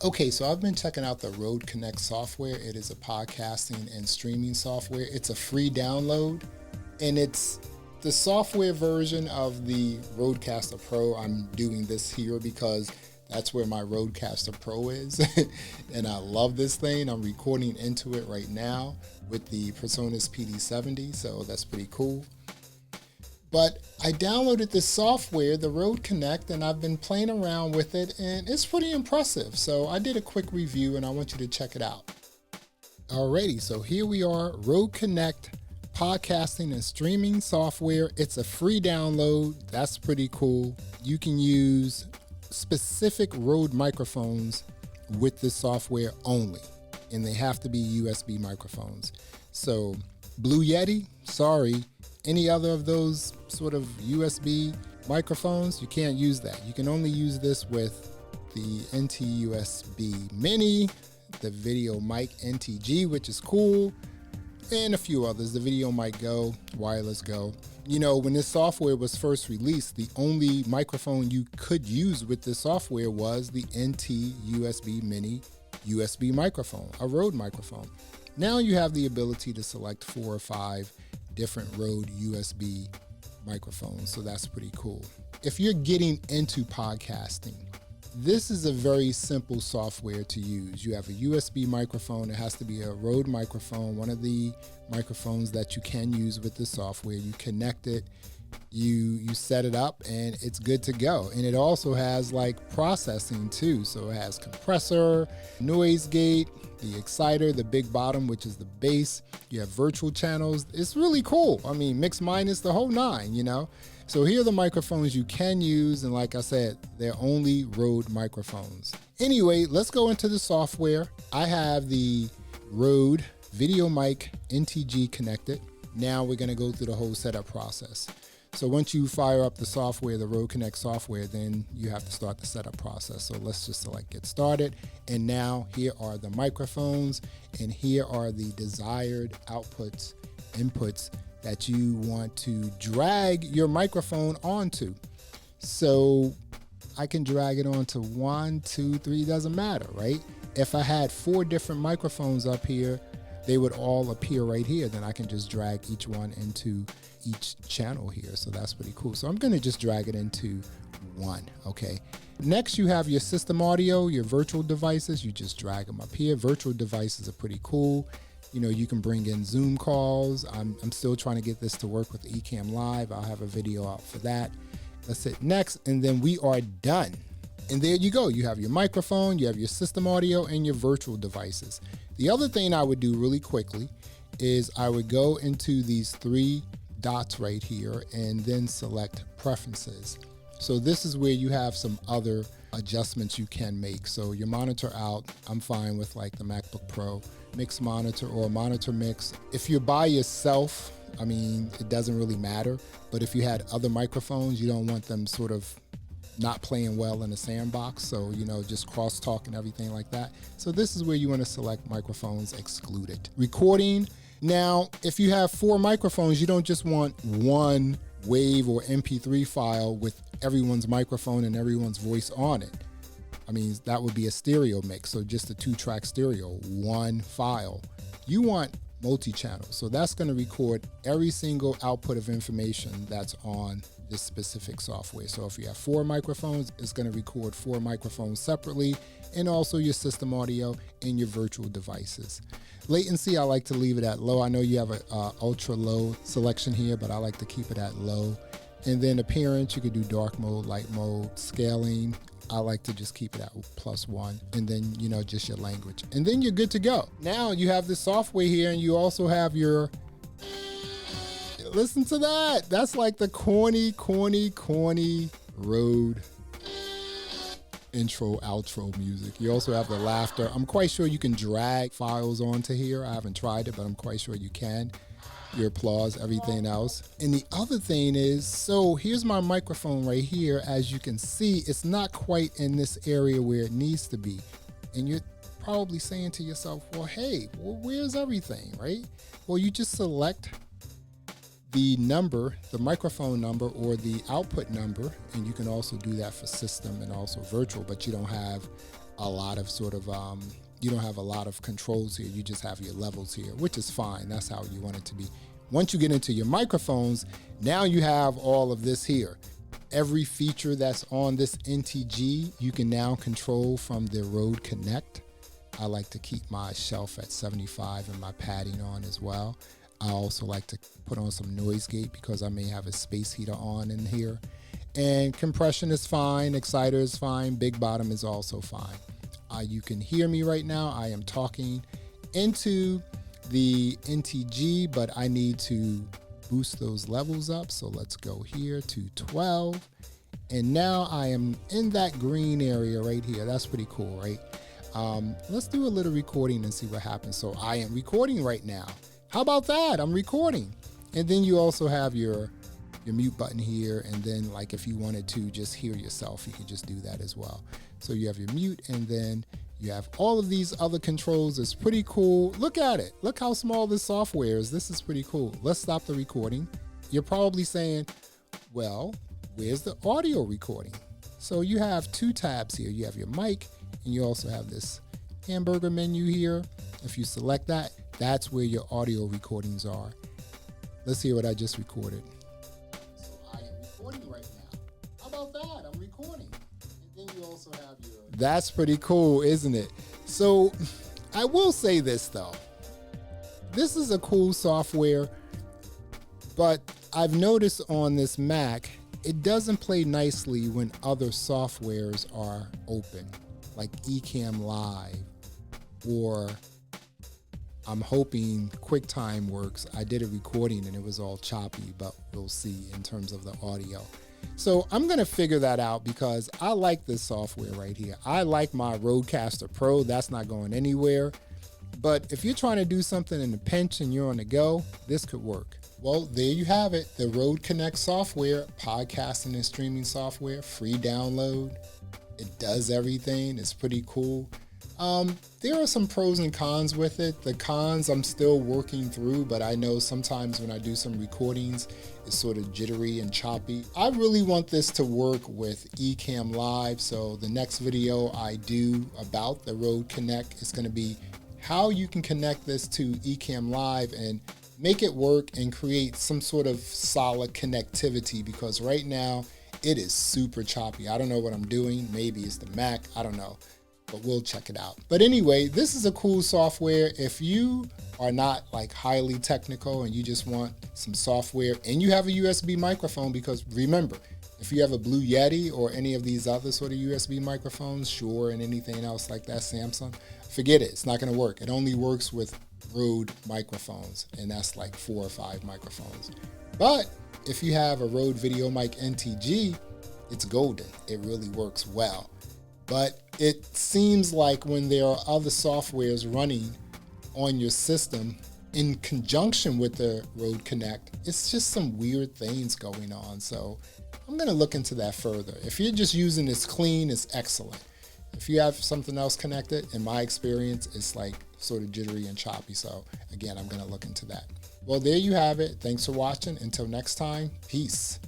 Okay, so I've been checking out the RØDE Connect software. It is a podcasting and streaming software. It's a free download, and it's the software version of the Rodecaster Pro. I'm doing this here because that's where my Rodecaster Pro is, and I love this thing. I'm recording into it right now with the PreSonus PD70, so that's pretty cool. But I downloaded this software, the RØDE Connect, and I've been playing around with it, and it's pretty impressive. So I did a quick review, and I want you to check it out. Alrighty, so here we are, RØDE Connect podcasting and streaming software. It's a free download. That's pretty cool. You can use specific RØDE microphones with this software only, and they have to be USB microphones. So Blue Yeti, sorry. Any other of those sort of USB microphones, you can't use that. You can only use this with the NT-USB Mini, the Video Mic NTG, which is cool, and a few others, the Video Mic Go, Wireless Go. You know, when this software was first released, the only microphone you could use with this software was the NT-USB Mini USB microphone, a RØDE microphone. Now you have the ability to select 4 or 5 different RØDE USB microphones, so that's pretty cool. If you're getting into podcasting, this is a very simple software to use. You have a USB microphone. It has to be a RØDE microphone, one of the microphones that you can use with the software. You connect it, you set it up, and it's good to go. And it also has like processing too. So it has compressor, noise gate, the exciter, the big bottom, which is the bass. You have virtual channels. It's really cool. I mean, mix minus, the whole nine, you know? So here are the microphones you can use. And like I said, they're only RØDE microphones. Anyway, let's go into the software. I have the RØDE Video Mic NTG connected. Now we're gonna go through the whole setup process. So once you fire up the software, the RØDE Connect software, then you have to start the setup process. So let's just select get started. And now here are the microphones, and here are the desired outputs, inputs that you want to drag your microphone onto. So I can drag it onto 1, 2, 3, doesn't matter, right? If I had 4 different microphones up here, they would all appear right here. Then I can just drag each one into each channel here. So that's pretty cool. So I'm gonna just drag it into one, okay? Next, you have your system audio, your virtual devices. You just drag them up here. Virtual devices are pretty cool. You know, you can bring in Zoom calls. I'm still trying to get this to work with Ecamm Live. I'll have a video out for that. Let's hit next, and then we are done. And there you go. You have your microphone, you have your system audio, and your virtual devices. The other thing I would do really quickly is I would go into these 3 dots right here and then select preferences. So this is where you have some other adjustments you can make. So your monitor out, I'm fine with like the MacBook Pro, mix monitor or monitor mix. If you're by yourself, I mean, it doesn't really matter. But if you had other microphones, you don't want them sort of not playing well in a sandbox. So, you know, just crosstalk and everything like that. So this is where you want to select microphones excluded. Recording. Now, if you have 4 microphones, you don't just want one WAV or MP3 file with everyone's microphone and everyone's voice on it. I mean, that would be a stereo mix. So just a 2-track stereo, one file. You want multi-channel. So that's going to record every single output of information that's on this specific software. So if you have 4 microphones, it's going to record 4 microphones separately, and also your system audio and your virtual devices. Latency, I like to leave it at low. I know you have a ultra low selection here, but I like to keep it at low. And then appearance, you could do dark mode, light mode, scaling. I like to just keep it at +1, and then, you know, just your language. And then you're good to go. Now you have the software here, and you also have your, listen to that. That's like the corny RØDE intro, outro music. You also have the laughter. I'm quite sure you can drag files onto here. I haven't tried it, but I'm quite sure you can. Your applause, everything else. And the other thing is, so here's my microphone right here. As you can see, it's not quite in this area where it needs to be. And you're probably saying to yourself, well, hey, well, where's everything, right? Well, you just select the number, the microphone number or the output number, and you can also do that for system and also virtual, but you don't have a lot of sort of, you don't have a lot of controls here. You just have your levels here, which is fine. That's how you want it to be. Once you get into your microphones, now you have all of this here. Every feature that's on this NTG, you can now control from the RØDE Connect. I like to keep my shelf at 75 and my padding on as well. I also like to put on some noise gate because I may have a space heater on in here. And compression is fine, exciter is fine, big bottom is also fine. You can hear me right now. I am talking into the NTG, but I need to boost those levels up. So let's go here to 12. And now I am in that green area right here. That's pretty cool, right? Let's do a little recording and see what happens. So I am recording right now. How about that? I'm recording. And then you also have your mute button here. And then like if you wanted to just hear yourself, you can just do that as well. So you have your mute and then you have all of these other controls. It's pretty cool. Look at it. Look how small this software is. This is pretty cool. Let's stop the recording. You're probably saying, well, where's the audio recording? So you have two tabs here. You have your mic and you also have this hamburger menu here. If you select that, that's where your audio recordings are. Let's hear what I just recorded. So I am recording right now. How about that? I'm recording. And then you also have your... That's pretty cool, isn't it? So I will say this though. This is a cool software, but I've noticed on this Mac, it doesn't play nicely when other softwares are open, like Ecamm Live, or I'm hoping QuickTime works. I did a recording and it was all choppy, but we'll see in terms of the audio. So I'm gonna figure that out because I like this software right here. I like my Rodecaster Pro, that's not going anywhere. But if you're trying to do something in a pinch and you're on the go, this could work. Well, there you have it. The RØDE Connect software, podcasting and streaming software, free download. It does everything. It's pretty cool. There are some pros and cons with it. The cons I'm still working through, but I know sometimes when I do some recordings, it's sort of jittery and choppy. I really want this to work with Ecamm Live. So the next video I do about the RØDE Connect is going to be how you can connect this to Ecamm Live and make it work and create some sort of solid connectivity, because right now it is super choppy. I don't know what I'm doing. Maybe it's the Mac. I don't know, but we'll check it out. But anyway, this is a cool software. If you are not like highly technical and you just want some software and you have a USB microphone, because remember, if you have a Blue Yeti or any of these other sort of USB microphones, Shure and anything else like that, Samsung, forget it. It's not going to work. It only works with RØDE microphones, and that's like 4 or 5 microphones. But if you have a RØDE Video Mic NTG, it's golden. It really works well. But it seems like when there are other softwares running on your system in conjunction with the RØDE Connect, it's just some weird things going on. So I'm going to look into that further. If you're just using this clean, it's excellent. If you have something else connected, in my experience, it's like sort of jittery and choppy. So again, I'm going to look into that. Well, there you have it. Thanks for watching. Until next time, peace.